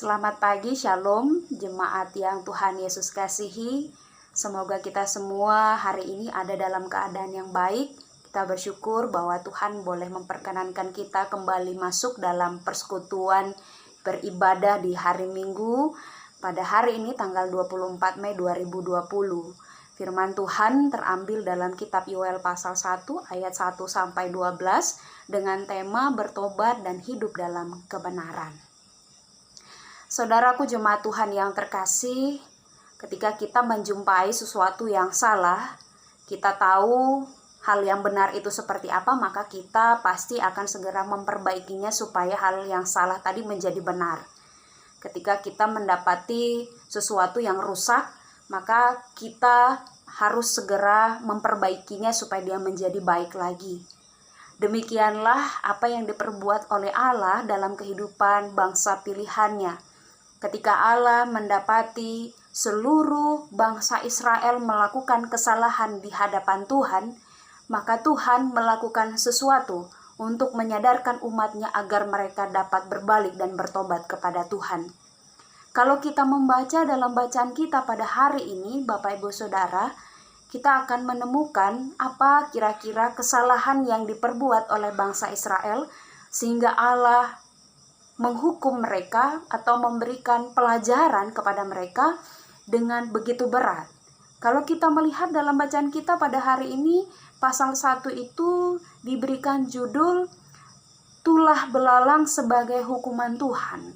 Selamat pagi, Shalom, jemaat yang Tuhan Yesus kasihi. Semoga kita semua hari ini ada dalam keadaan yang baik. Kita bersyukur bahwa Tuhan boleh memperkenankan kita kembali masuk dalam persekutuan beribadah di hari Minggu pada hari ini tanggal 24 Mei 2020. Firman Tuhan terambil dalam kitab Yoel pasal 1 ayat 1 sampai 12 dengan tema bertobat dan hidup dalam kebenaran. Saudaraku jemaat Tuhan yang terkasih, ketika kita menjumpai sesuatu yang salah, kita tahu hal yang benar itu seperti apa, maka kita pasti akan segera memperbaikinya supaya hal yang salah tadi menjadi benar. Ketika kita mendapati sesuatu yang rusak, maka kita harus segera memperbaikinya supaya dia menjadi baik lagi. Demikianlah apa yang diperbuat oleh Allah dalam kehidupan bangsa pilihannya. Ketika Allah mendapati seluruh bangsa Israel melakukan kesalahan di hadapan Tuhan, maka Tuhan melakukan sesuatu untuk menyadarkan umatnya agar mereka dapat berbalik dan bertobat kepada Tuhan. Kalau kita membaca dalam bacaan kita pada hari ini, Bapak Ibu Saudara, kita akan menemukan apa kira-kira kesalahan yang diperbuat oleh bangsa Israel sehingga Allah menghukum mereka atau memberikan pelajaran kepada mereka dengan begitu berat. Kalau kita melihat dalam bacaan kita pada hari ini, pasal 1 itu diberikan judul Tulah Belalang sebagai Hukuman Tuhan.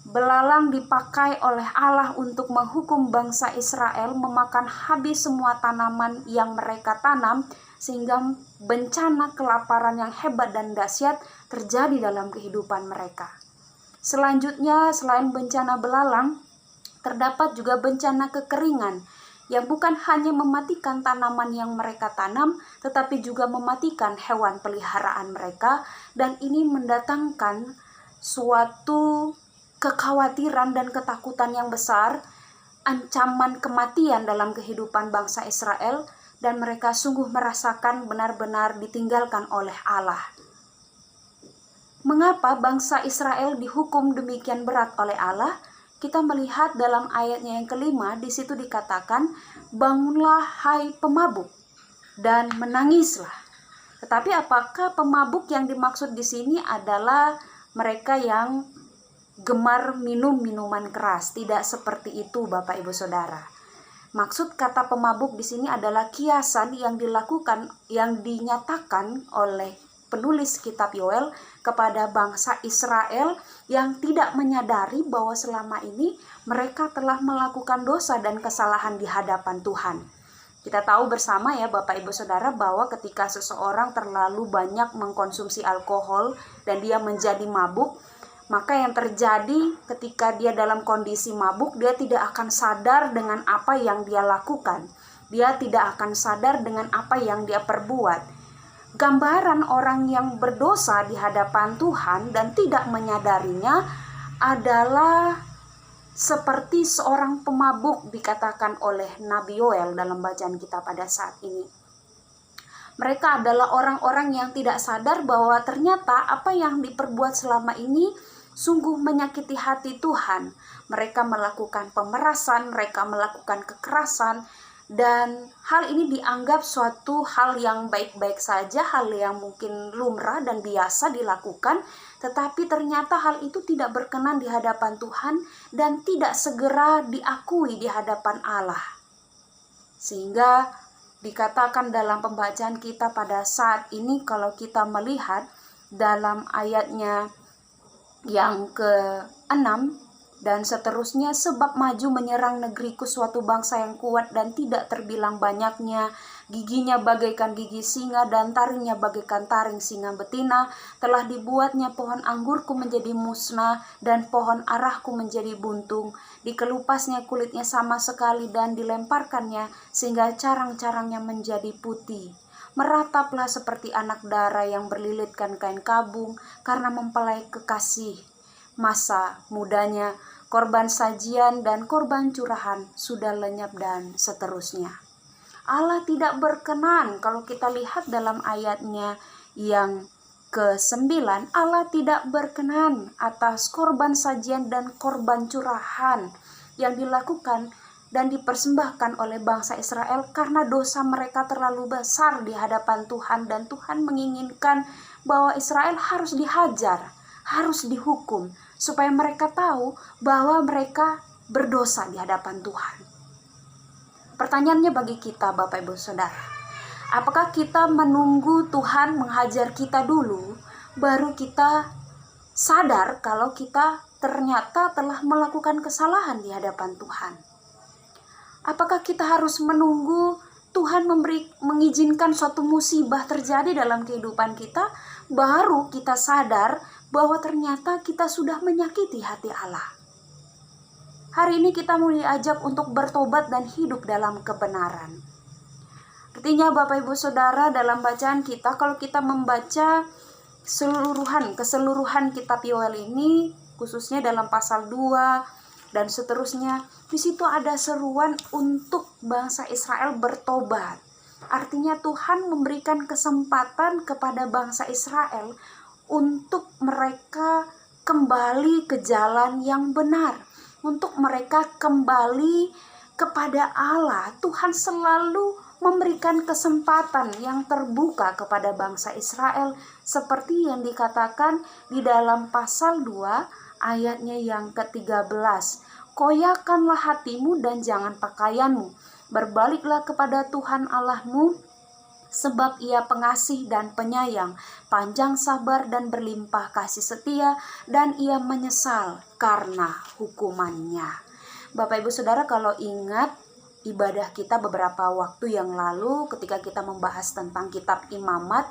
Belalang dipakai oleh Allah untuk menghukum bangsa Israel memakan habis semua tanaman yang mereka tanam, sehingga bencana kelaparan yang hebat dan dahsyat terjadi dalam kehidupan mereka. Selanjutnya, selain bencana belalang, terdapat juga bencana kekeringan yang bukan hanya mematikan tanaman yang mereka tanam, tetapi juga mematikan hewan peliharaan mereka, dan ini mendatangkan suatu kekhawatiran dan ketakutan yang besar, ancaman kematian dalam kehidupan bangsa Israel, dan mereka sungguh merasakan benar-benar ditinggalkan oleh Allah. Mengapa bangsa Israel dihukum demikian berat oleh Allah? Kita melihat dalam ayatnya yang kelima, di situ dikatakan, bangunlah hai pemabuk dan menangislah. Tetapi apakah pemabuk yang dimaksud di sini adalah mereka yang gemar minum minuman keras? Tidak seperti itu, Bapak Ibu Saudara. Maksud kata pemabuk di sini adalah kiasan yang dinyatakan oleh penulis kitab Yoel kepada bangsa Israel yang tidak menyadari bahwa selama ini mereka telah melakukan dosa dan kesalahan di hadapan Tuhan. Kita tahu bersama ya Bapak Ibu Saudara bahwa ketika seseorang terlalu banyak mengkonsumsi alkohol dan dia menjadi mabuk, maka yang terjadi ketika dia dalam kondisi mabuk, dia tidak akan sadar dengan apa yang dia lakukan. Dia tidak akan sadar dengan apa yang dia perbuat. Gambaran orang yang berdosa di hadapan Tuhan dan tidak menyadarinya adalah seperti seorang pemabuk, dikatakan oleh Nabi Yoel dalam bacaan kita pada saat ini. Mereka adalah orang-orang yang tidak sadar bahwa ternyata apa yang diperbuat selama ini sungguh menyakiti hati Tuhan. Mereka melakukan pemerasan, mereka melakukan kekerasan, dan hal ini dianggap suatu hal yang baik-baik saja, hal yang mungkin lumrah dan biasa dilakukan, tetapi ternyata hal itu tidak berkenan di hadapan Tuhan dan tidak segera diakui di hadapan Allah. Sehingga dikatakan dalam pembacaan kita pada saat ini, kalau kita melihat dalam ayatnya yang ke-6 dan seterusnya, sebab maju menyerang negeriku suatu bangsa yang kuat dan tidak terbilang banyaknya, giginya bagaikan gigi singa dan taringnya bagaikan taring singa betina, telah dibuatnya pohon anggurku menjadi musnah dan pohon arahku menjadi buntung, dikelupasnya kulitnya sama sekali dan dilemparkannya sehingga carang-carangnya menjadi putih. Merataplah seperti anak dara yang berlilitkan kain kabung karena mempelai kekasih masa mudanya, korban sajian dan korban curahan sudah lenyap dan seterusnya. Allah tidak berkenan kalau kita lihat dalam ayatnya yang Kesembilan, Allah tidak berkenan atas korban sajian dan korban curahan yang dilakukan dan dipersembahkan oleh bangsa Israel karena dosa mereka terlalu besar di hadapan Tuhan, dan Tuhan menginginkan bahwa Israel harus dihajar, harus dihukum, supaya mereka tahu bahwa mereka berdosa di hadapan Tuhan. Pertanyaannya bagi kita, Bapak Ibu Saudara, apakah kita menunggu Tuhan menghajar kita dulu, baru kita sadar kalau kita ternyata telah melakukan kesalahan di hadapan Tuhan? Apakah kita harus menunggu Tuhan mengizinkan suatu musibah terjadi dalam kehidupan kita, baru kita sadar bahwa ternyata kita sudah menyakiti hati Allah? Hari ini kita mau diajak untuk bertobat dan hidup dalam kebenaran. Artinya Bapak Ibu Saudara, dalam bacaan kita, kalau kita membaca keseluruhan kitab Yoel ini, khususnya dalam pasal 2 dan seterusnya, di situ ada seruan untuk bangsa Israel bertobat. Artinya Tuhan memberikan kesempatan kepada bangsa Israel untuk mereka kembali ke jalan yang benar, untuk mereka kembali kepada Allah. Tuhan selalu memberikan kesempatan yang terbuka kepada bangsa Israel, seperti yang dikatakan di dalam pasal 2 ayatnya yang ke-13. Koyakanlah hatimu dan jangan pakaianmu, berbaliklah kepada Tuhan Allahmu, sebab Ia pengasih dan penyayang, panjang sabar dan berlimpah kasih setia, dan Ia menyesal karena hukumannya. Bapak Ibu Saudara, kalau ingat ibadah kita beberapa waktu yang lalu ketika kita membahas tentang kitab Imamat,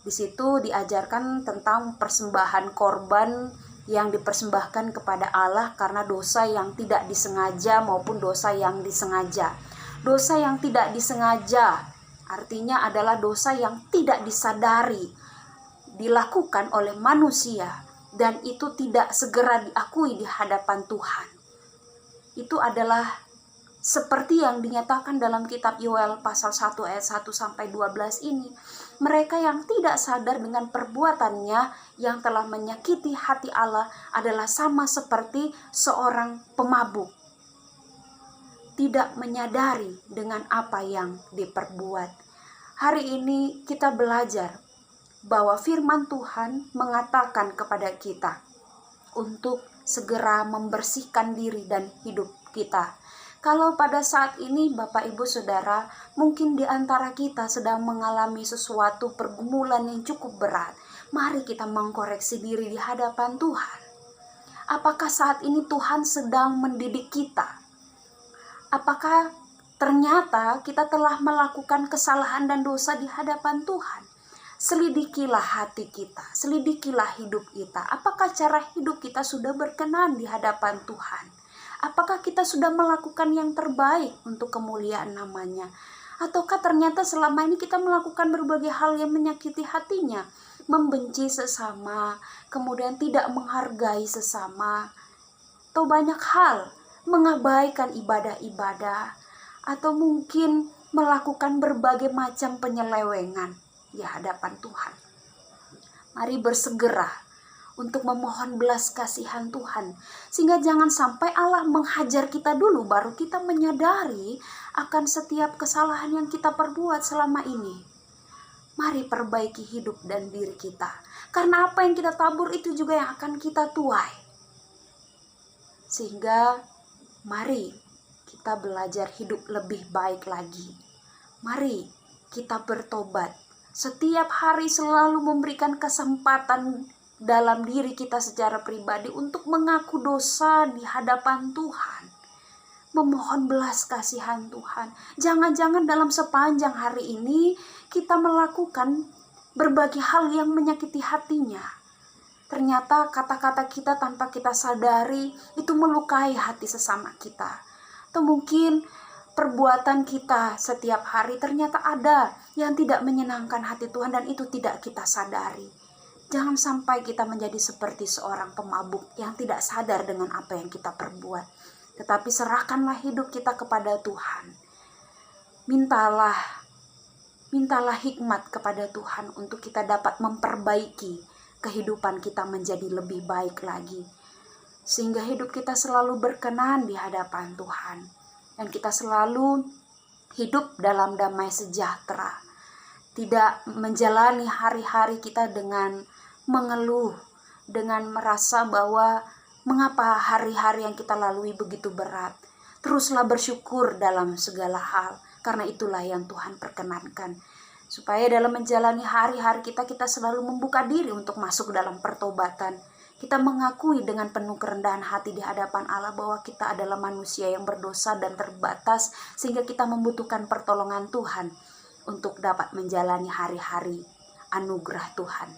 di situ diajarkan tentang persembahan korban yang dipersembahkan kepada Allah karena dosa yang tidak disengaja maupun dosa yang disengaja. Dosa yang tidak disengaja artinya adalah dosa yang tidak disadari dilakukan oleh manusia dan itu tidak segera diakui di hadapan Tuhan. Itu adalah seperti yang dinyatakan dalam kitab Yoel pasal 1 ayat 1 sampai 12 ini. Mereka yang tidak sadar dengan perbuatannya yang telah menyakiti hati Allah adalah sama seperti seorang pemabuk. Tidak menyadari dengan apa yang diperbuat. Hari ini kita belajar bahwa firman Tuhan mengatakan kepada kita untuk segera membersihkan diri dan hidup kita. Kalau pada saat ini Bapak Ibu Saudara, mungkin di antara kita sedang mengalami sesuatu pergumulan yang cukup berat, mari kita mengkoreksi diri di hadapan Tuhan. Apakah saat ini Tuhan sedang mendidik kita? Apakah ternyata kita telah melakukan kesalahan dan dosa di hadapan Tuhan? Selidikilah hati kita, selidikilah hidup kita. Apakah cara hidup kita sudah berkenan di hadapan Tuhan? Apakah kita sudah melakukan yang terbaik untuk kemuliaan namanya? Ataukah ternyata selama ini kita melakukan berbagai hal yang menyakiti hatinya? Membenci sesama, kemudian tidak menghargai sesama, atau banyak hal, mengabaikan ibadah-ibadah, atau mungkin melakukan berbagai macam penyelewengan di hadapan Tuhan. Mari bersegera untuk memohon belas kasihan Tuhan, sehingga jangan sampai Allah menghajar kita dulu baru kita menyadari akan setiap kesalahan yang kita perbuat selama ini. Mari perbaiki hidup dan diri kita, karena apa yang kita tabur itu juga yang akan kita tuai. Sehingga mari kita belajar hidup lebih baik lagi. Mari kita bertobat. Setiap hari selalu memberikan kesempatan dalam diri kita secara pribadi untuk mengaku dosa di hadapan Tuhan, memohon belas kasihan Tuhan. Jangan-jangan dalam sepanjang hari ini kita melakukan berbagai hal yang menyakiti hatinya. Ternyata kata-kata kita tanpa kita sadari itu melukai hati sesama kita. Atau mungkin perbuatan kita setiap hari ternyata ada yang tidak menyenangkan hati Tuhan dan itu tidak kita sadari. Jangan sampai kita menjadi seperti seorang pemabuk yang tidak sadar dengan apa yang kita perbuat. Tetapi serahkanlah hidup kita kepada Tuhan. Mintalah Mintalah hikmat kepada Tuhan untuk kita dapat memperbaiki kehidupan kita menjadi lebih baik lagi. Sehingga hidup kita selalu berkenan di hadapan Tuhan. Dan kita selalu hidup dalam damai sejahtera. Tidak menjalani hari-hari kita dengan mengeluh, dengan merasa bahwa mengapa hari-hari yang kita lalui begitu berat. Teruslah bersyukur dalam segala hal. Karena itulah yang Tuhan perkenankan. Supaya dalam menjalani hari-hari kita selalu membuka diri untuk masuk dalam pertobatan. Kita mengakui dengan penuh kerendahan hati di hadapan Allah bahwa kita adalah manusia yang berdosa dan terbatas. Sehingga kita membutuhkan pertolongan Tuhan untuk dapat menjalani hari-hari anugerah Tuhan.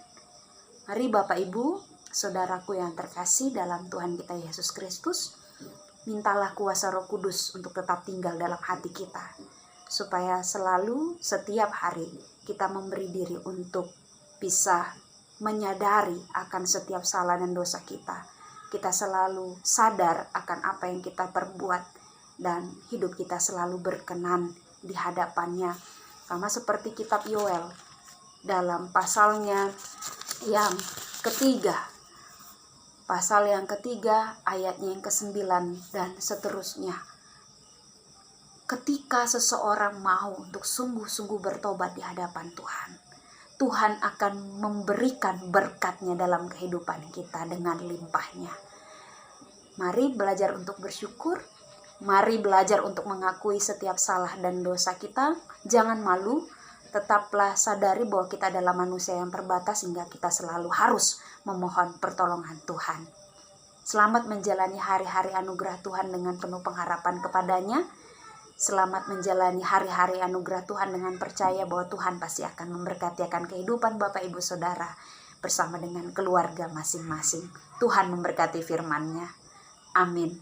Mari Bapak Ibu, saudaraku yang terkasih dalam Tuhan kita Yesus Kristus, mintalah kuasa Roh Kudus untuk tetap tinggal dalam hati kita. Supaya selalu setiap hari kita memberi diri untuk bisa menyadari akan setiap salah dan dosa kita. Kita selalu sadar akan apa yang kita perbuat dan hidup kita selalu berkenan di hadapannya. Sama seperti kitab Yoel dalam pasalnya yang ketiga. Pasal yang ketiga ayatnya yang ke-9 dan seterusnya. Ketika seseorang mau untuk sungguh-sungguh bertobat di hadapan Tuhan, Tuhan akan memberikan berkat-Nya dalam kehidupan kita dengan limpahnya. Mari belajar untuk bersyukur, mari belajar untuk mengakui setiap salah dan dosa kita. Jangan malu, tetaplah sadari bahwa kita adalah manusia yang terbatas sehingga kita selalu harus memohon pertolongan Tuhan. Selamat menjalani hari-hari anugerah Tuhan dengan penuh pengharapan kepadanya. Selamat menjalani hari-hari anugerah Tuhan dengan percaya bahwa Tuhan pasti akan memberkati akan kehidupan Bapak Ibu Saudara bersama dengan keluarga masing-masing. Tuhan memberkati firman-Nya. Amin.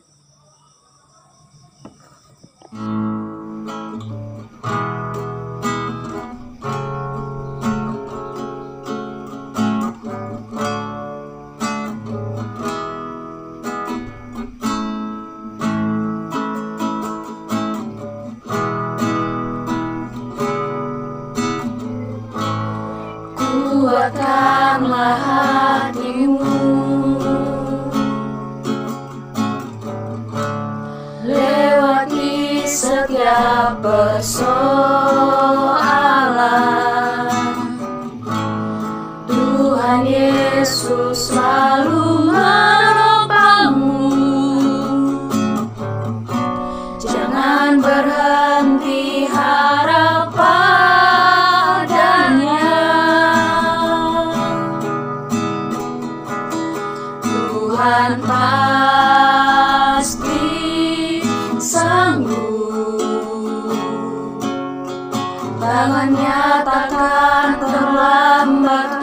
Kuatkanlah hatimu, lewati setiap persoalan. Tuhan Yesus selalu menopangmu. Jangan berhenti harap padanya. Tuhan pasti sanggup. Tangan-Nya takkan terlambat